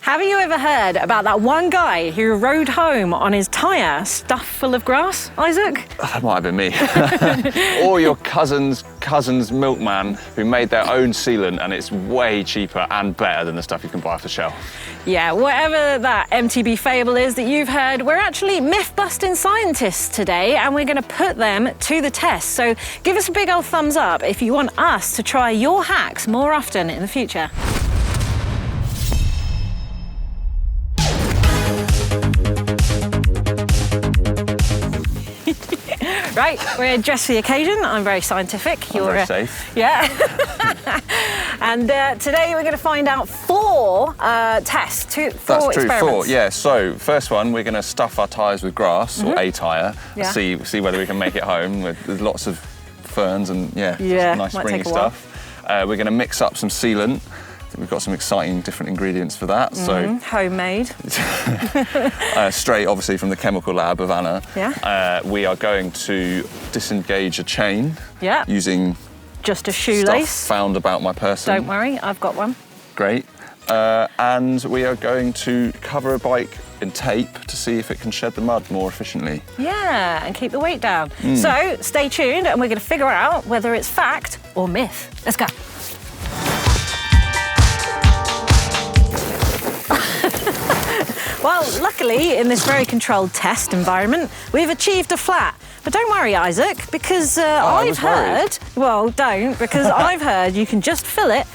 Have you ever heard about that one guy who rode home on his tyre stuffed full of grass, Isaac? That might have been me. Or your cousin's milkman who made their own sealant, and it's way cheaper and better than the stuff you can buy off the shelf. Yeah, whatever that MTB fable is that you've heard, we're actually myth-busting scientists today, and we're going to put them to the test. So give us a big old thumbs up if you want us to try your hacks more often in the future. Right, we're dressed for the occasion. I'm very scientific. You're very safe. Yeah. And today we're going to find out four tests, four That's true, experiments. four, yeah. So first one, we're going to stuff our tyres with grass, or a tyre, see whether we can make it home. There's lots of ferns and nice springy stuff. We're going to mix up some sealant. We've got some exciting different ingredients for that. So homemade. Straight, obviously, from the chemical lab of Anna. Yeah. We are going to disengage a chain using just a shoelace stuff found about my person. Don't worry, I've got one. Great. And we are going to cover a bike in tape to see if it can shed the mud more efficiently. Yeah, and keep the weight down. So stay tuned, and we're going to figure out whether it's fact or myth. Let's go. Well, luckily, in this very controlled test environment, we've achieved a flat. But don't worry, Isaac, because I've heard... Well, don't, because I've heard you can just fill it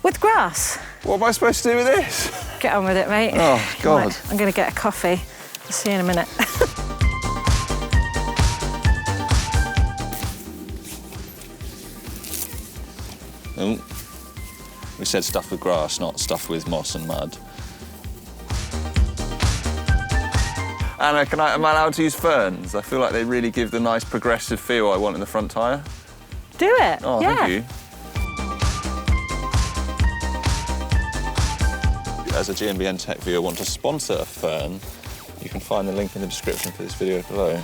with grass. What am I supposed to do with this? Get on with it, mate. Oh, God. Right, I'm going to get a coffee. I'll see you in a minute. Oh. We said stuff with grass, not stuff with moss and mud. Anna, am I allowed to use ferns? I feel like they really give the nice progressive feel I want in the front tyre. Do it. Oh, thank you. As a GMBN viewer want to sponsor a fern, you can find the link in the description for this video below.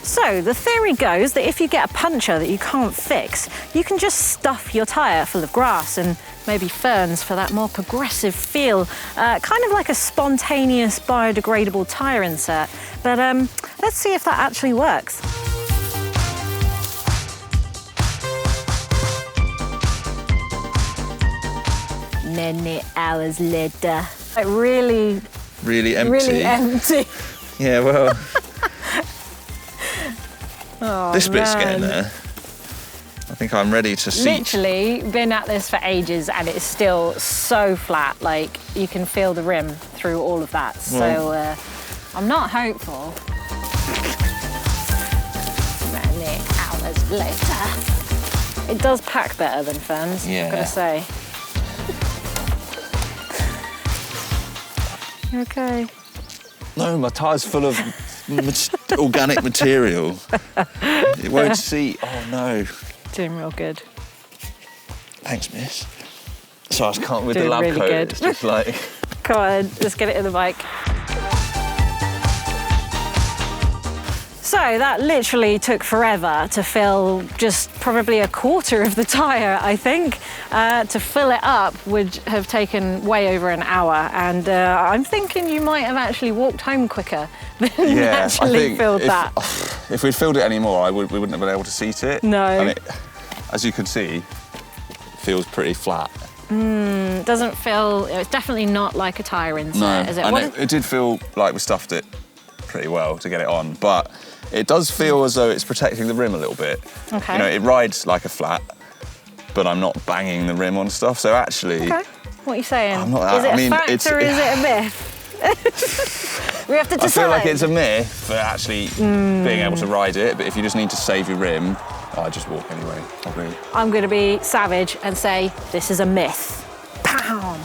So the theory goes that if you get a puncture that you can't fix, you can just stuff your tyre full of grass and maybe ferns for that more progressive feel, kind of like a spontaneous biodegradable tyre insert. But let's see if that actually works. Many hours later. Like really empty. Really empty. Yeah, well. Oh, this bit's getting there. I think I'm ready to see. Literally been at this for ages and it's still so flat. Like you can feel the rim through all of that. Well, so I'm not hopeful. Many hours later. It does pack better than ferns, I've got to say. You okay? No, my tyre's full of organic material. It won't see. Oh no. Doing real good. Thanks, miss. So I can't with the lab really coat. Good. It's just like. Come on, let's get it in the bike. So that literally took forever to fill just probably a quarter of the tyre, I think. To fill it up would have taken way over an hour. And I'm thinking you might have actually walked home quicker than actually filled that. If we'd filled it anymore, we wouldn't have been able to seat it. No. And it, as you can see, it feels pretty flat. Doesn't feel, it's definitely not like a tyre insert, is it? And it did feel like we stuffed it pretty well to get it on, but it does feel as though it's protecting the rim a little bit. Okay. You know, it rides like a flat, but I'm not banging the rim on stuff, so actually... Okay. What are you saying? I'm not, is it a fact or is it a myth? We have to decide. I feel like it's a myth for actually being able to ride it, but if you just need to save your rim, I'd just walk anyway, probably. I'm going to be savage and say this is a myth. Bam!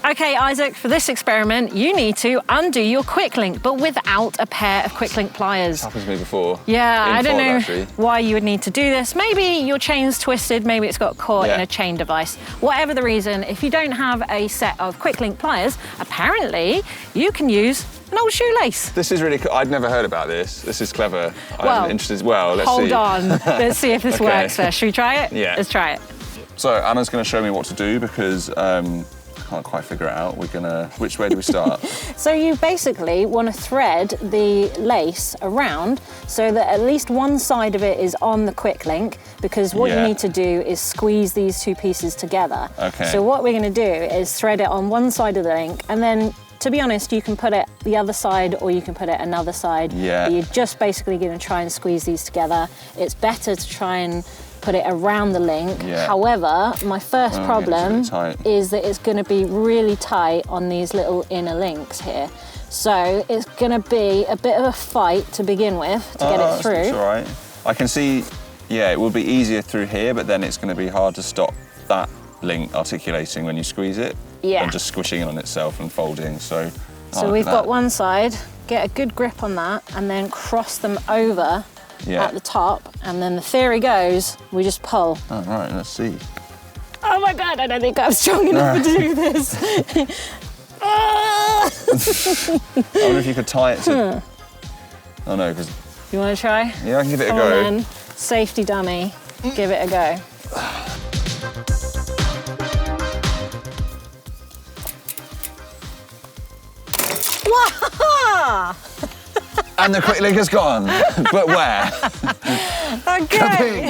Okay, Isaac, for this experiment, you need to undo your quick link, but without a pair of quick link pliers. This happened to me before. Yeah, I don't know why you would need to do this. Maybe your chain's twisted, maybe it's got caught in a chain device. Whatever the reason, if you don't have a set of quick link pliers, apparently you can use an old shoelace. This is really cool. I'd never heard about this. This is clever. I'm interested as well. Let's see. Hold on. Let's see if this works first. Should we try it? Yeah. Let's try it. So Anna's going to show me what to do because I can't quite figure it out. Which way do we start? So you basically want to thread the lace around so that at least one side of it is on the quick link, because what you need to do is squeeze these two pieces together. Okay. So what we're going to do is thread it on one side of the link, and then, to be honest, you can put it the other side or you can put it another side. Yeah. But you're just basically going to try and squeeze these together. It's better to try and put it around the link. Yeah. However, my first problem yeah, is that it's going to be really tight on these little inner links here. So it's going to be a bit of a fight to begin with to get it through. That's all right. I can see, yeah, it will be easier through here, but then it's going to be hard to stop that link articulating when you squeeze it. Yeah. And just squishing in on itself and folding, so we've got one side, get a good grip on that, and then cross them over at the top, and then the theory goes, we just pull. Oh, right, let's see. Oh my God, I don't think I'm strong enough to do this. I wonder if you could tie it to... Oh no, because... You want to try? Yeah, I can give it a Come go. on then. Safety dummy, give it a go. And the quick link is gone. But where? Okay.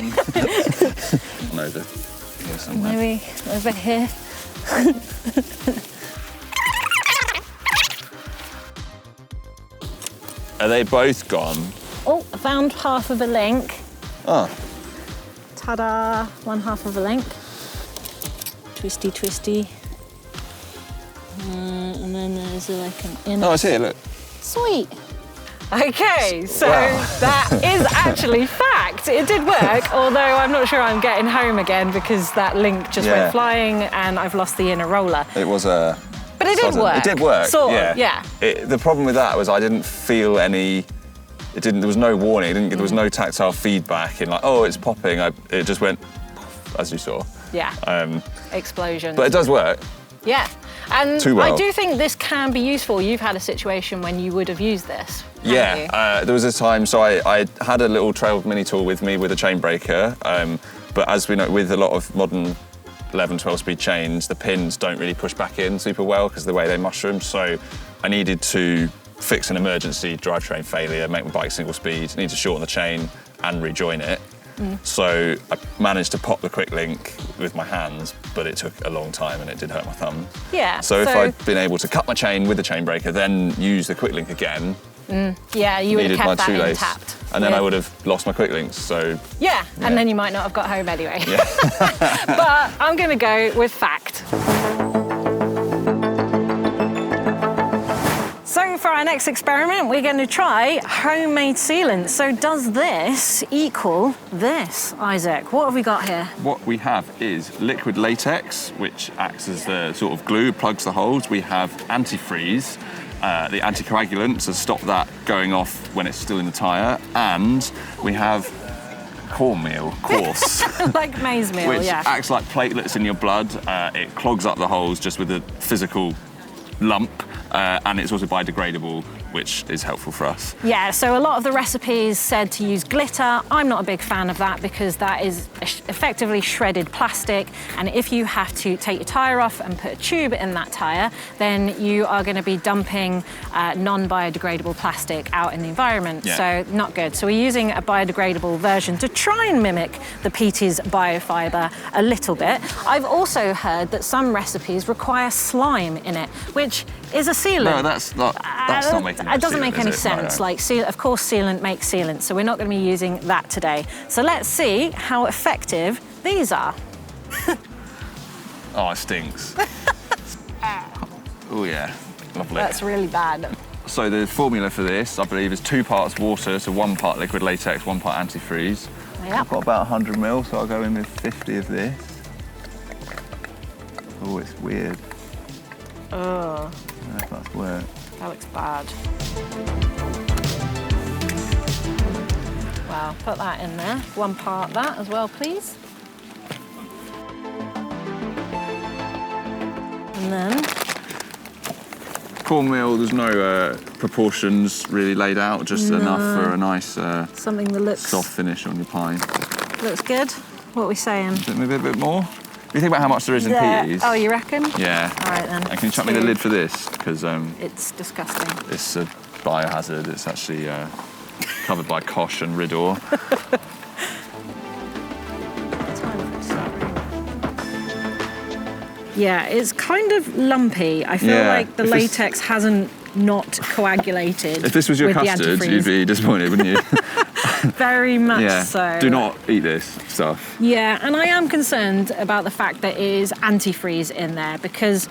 On over here somewhere. Maybe over here. Are they both gone? Oh, I found half of a link. Oh. Ta-da, one half of a link. Twisty, twisty. And then there's like an inner. Oh, I see it, look. Sweet. Okay, so that is actually fact. It did work, although I'm not sure I'm getting home again because that link just went flying and I've lost the inner roller. It was a... But it did work. It did work, sort of, yeah. The problem with that was I didn't feel any... there was no warning, there was no tactile feedback in like, oh, it's popping. It just went, as you saw. Yeah, explosion. But it does work. Yeah, and Too well. I do think this can be useful. You've had a situation when you would have used this. Yeah, there was a time, so I had a little trail mini tool with me with a chain breaker, but as we know, with a lot of modern 11, 12-speed chains, the pins don't really push back in super well because of the way they mushroom, so I needed to fix an emergency drivetrain failure, make my bike single speed, need to shorten the chain and rejoin it. So I managed to pop the quick link with my hands, but it took a long time and it did hurt my thumb. Yeah. So if I'd been able to cut my chain with the chain breaker, then use the quick link again, yeah, you would have kept that shoelace, intact. and then I would have lost my quick links, so... Yeah, and then you might not have got home anyway. Yeah. But I'm going to go with fact. So for our next experiment, we're going to try homemade sealant. So does this equal this, Isaac? What have we got here? What we have is liquid latex, which acts as the sort of glue, plugs the holes. We have antifreeze, the anticoagulant to stop that going off when it's still in the tyre. And we have cornmeal, coarse. Like maize meal, which acts like platelets in your blood. It clogs up the holes just with a physical lump. And it's also biodegradable, which is helpful for us. Yeah, so a lot of the recipes said to use glitter. I'm not a big fan of that because that is effectively shredded plastic, and if you have to take your tyre off and put a tube in that tyre, then you are going to be dumping non-biodegradable plastic out in the environment, so not good. So we're using a biodegradable version to try and mimic the Petey's biofibre a little bit. I've also heard that some recipes require slime in it, which is a sealant. No, that's not making it doesn't make any sense. No. Like, of course, sealant makes sealant, so we're not going to be using that today. So let's see how effective these are. Oh, it stinks. Oh yeah, lovely. That's really bad. So the formula for this, I believe, is 2 parts water, so 1 part liquid latex, 1 part antifreeze. Yep. I've got about 100 ml, so I'll go in with 50 of this. Oh, it's weird. Oh. I don't know if that's work. That looks bad. Well, put that in there. 1 part that as well, please. And then... Cornmeal, there's no proportions really laid out, just enough for a nice something that looks soft finish on your pie. Looks good. What are we saying? Maybe a bit more? You think about how much there is in PEs. Oh, you reckon? Yeah. All right then. And can you chuck me the lid for this? Because it's disgusting. It's a biohazard. It's actually covered by Kosh and Ridor. Yeah, it's kind of lumpy. I feel like the latex hasn't not coagulated. If this was your custard, you'd be disappointed, wouldn't you? Very much so. Do not eat this stuff. Yeah, and I am concerned about the fact that it is antifreeze in there because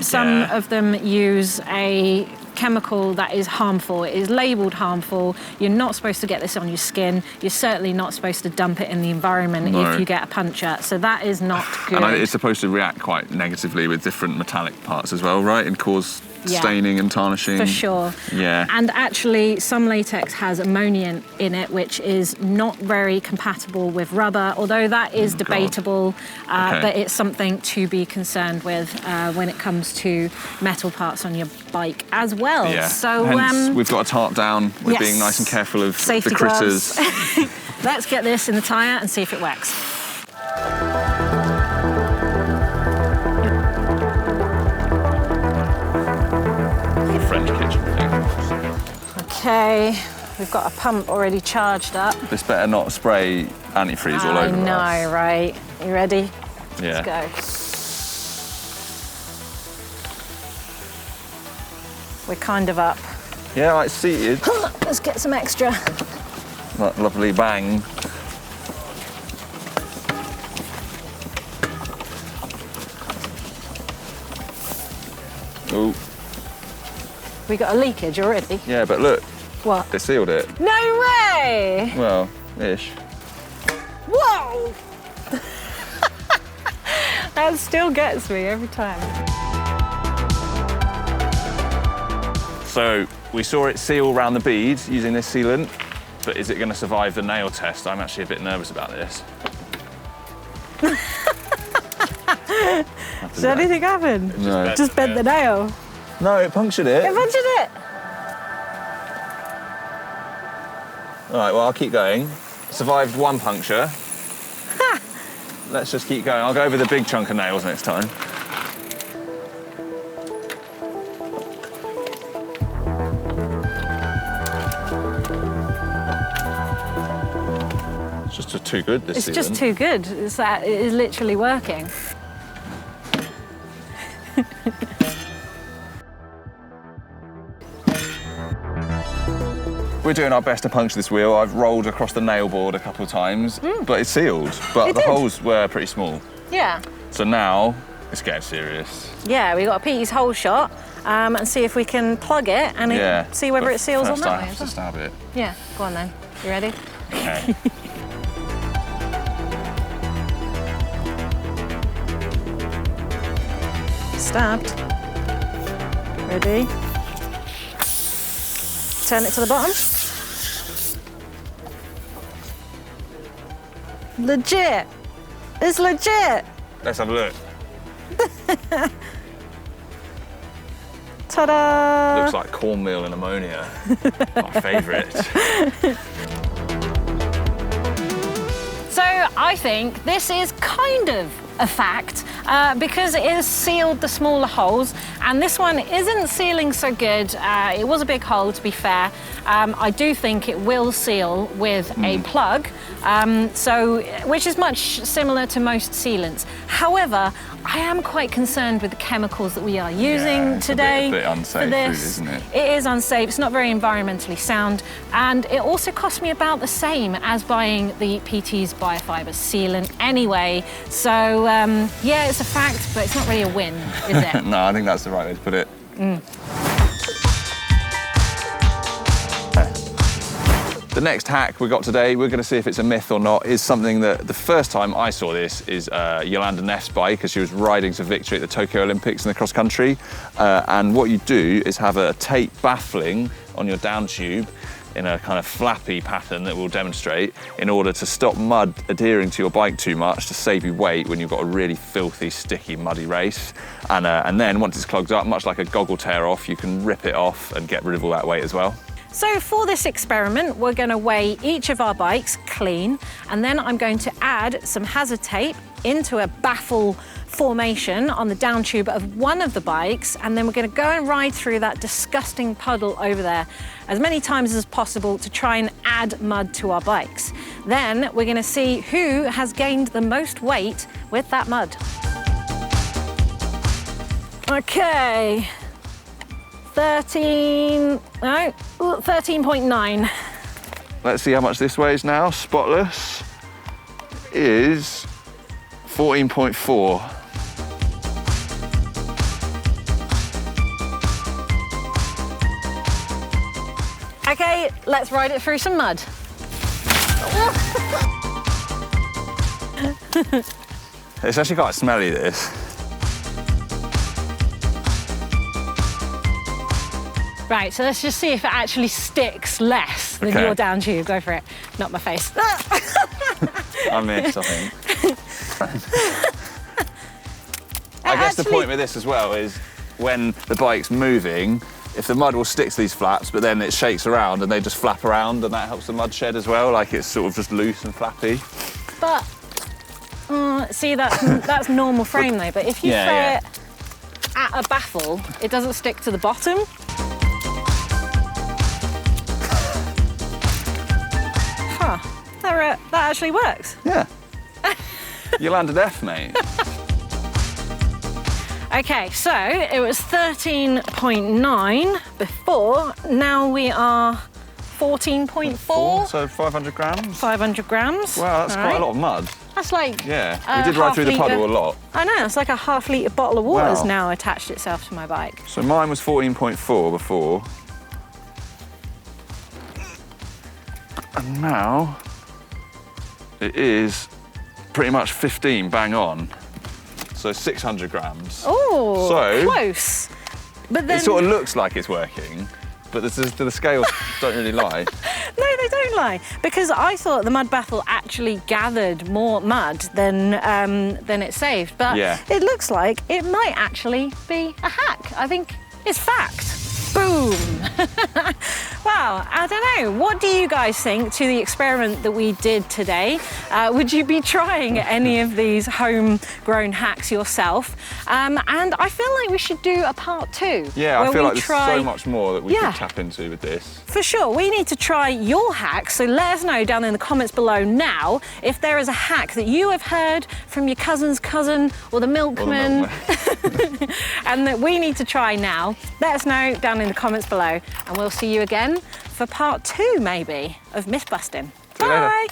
some of them use a chemical that is harmful. It is labelled harmful. You're not supposed to get this on your skin. You're certainly not supposed to dump it in the environment if you get a puncture. So that is not good. And it's supposed to react quite negatively with different metallic parts as well, right? And cause staining and tarnishing. For sure. Yeah. And actually, some latex has ammonia in it, which is not very compatible with rubber, although that is debatable, but it's something to be concerned with when it comes to metal parts on your bike as well. Yeah. So hence, we've got a tarp down. We're being nice and careful of safety the critters. Let's get this in the tyre and see if it works. French kitchen thing. Okay, we've got a pump already charged up. This better not spray antifreeze all over us. I know, right? You ready? Yeah. Let's go. We're kind of up. Yeah, it's seated. Let's get some extra. That lovely bang. Oh. We got a leakage already. Yeah, but look. What? They sealed it. No way! Well, ish. Whoa! That still gets me every time. So we saw it seal around the bead using this sealant, but is it going to survive the nail test? I'm actually a bit nervous about this. Did anything happen? No. Just bent the nail. No, it punctured it. It punctured it. All right, well, I'll keep going. Survived one puncture. Let's just keep going. I'll go over the big chunk of nails next time. It's just too good, this season. It's just too good. It's that it is literally working. We're doing our best to puncture this wheel. I've rolled across the nail board a couple of times, but it's sealed. But the holes were pretty small. Yeah. So now it's getting serious. Yeah, we got a Pete's hole shot and see if we can plug it and see whether it seals or not. I have to stab it. Yeah, go on then. You ready? Okay. Stabbed. Ready? Turn it to the bottom. Legit. It's legit. Let's have a look. Ta-da! Looks like cornmeal and ammonia. My favourite. So I think this is kind of a fact because it has sealed the smaller holes, and this one isn't sealing so good. It was a big hole, to be fair. I do think it will seal with a plug, which is much similar to most sealants. However, I am quite concerned with the chemicals that we are using today. It's a bit unsafe, for this. Really, isn't it? It is unsafe. It's not very environmentally sound, and it also cost me about the same as buying the PT's biofiber sealant anyway. So yeah, it's a fact, but it's not really a win, is it? No, I think that's the right way to put it. The next hack we got today, we're going to see if it's a myth or not, is something that the first time I saw this is Yolanda Neff's bike as she was riding to victory at the Tokyo Olympics in the cross country. And what you do is have a tape baffling on your down tube in a kind of flappy pattern that we'll demonstrate in order to stop mud adhering to your bike too much, to save you weight when you've got a really filthy, sticky, muddy race. And then once it's clogged up, much like a goggle tear off, you can rip it off and get rid of all that weight as well. So for this experiment, we're going to weigh each of our bikes clean, and then I'm going to add some hazard tape into a baffle formation on the down tube of one of the bikes, and then we're going to go and ride through that disgusting puddle over there as many times as possible to try and add mud to our bikes. Then we're going to see who has gained the most weight with that mud. Okay, 13.9. Let's see how much this weighs now. Spotless is 14.4. Okay, let's ride it through some mud. It's actually quite smelly, this. Right, so let's just see if it actually sticks less than your down tube. Go for it. Not my face. I missed, I think. I guess the point with this as well is when the bike's moving, if the mud will stick to these flaps, but then it shakes around and they just flap around, and that helps the mud shed as well, like it's sort of just loose and flappy. But, see, that's normal frame though, but if you throw it at a baffle, it doesn't stick to the bottom. Huh, that actually works. Yeah. You landed F, mate. Okay, so it was 13.9 before, now we are 14.4. So 500 grams? 500 grams. Wow, that's quite a lot of mud. That's like we did ride through the puddle a lot. I know, it's like a half-litre bottle of water has now attached itself to my bike. So mine was 14.4 before. And now it is pretty much 15, bang on. So 600 grams. Oh, so close. But then it sort of looks like it's working, but the scales don't really lie. No, they don't lie, because I thought the mud baffle actually gathered more mud than it saved, but it looks like it might actually be a hack. I think it's fact. Boom. Wow, I don't know. What do you guys think to the experiment that we did today? Would you be trying any of these homegrown hacks yourself? And I feel like we should do a part 2. Yeah, I feel like there's so much more that we could tap into with this. For sure, we need to try your hacks, so let us know down in the comments below now if there is a hack that you have heard from your cousin's cousin or the milkman, and that we need to try now. Let us know down in the comments below, and we'll see you again for part 2 maybe of myth busting. Bye.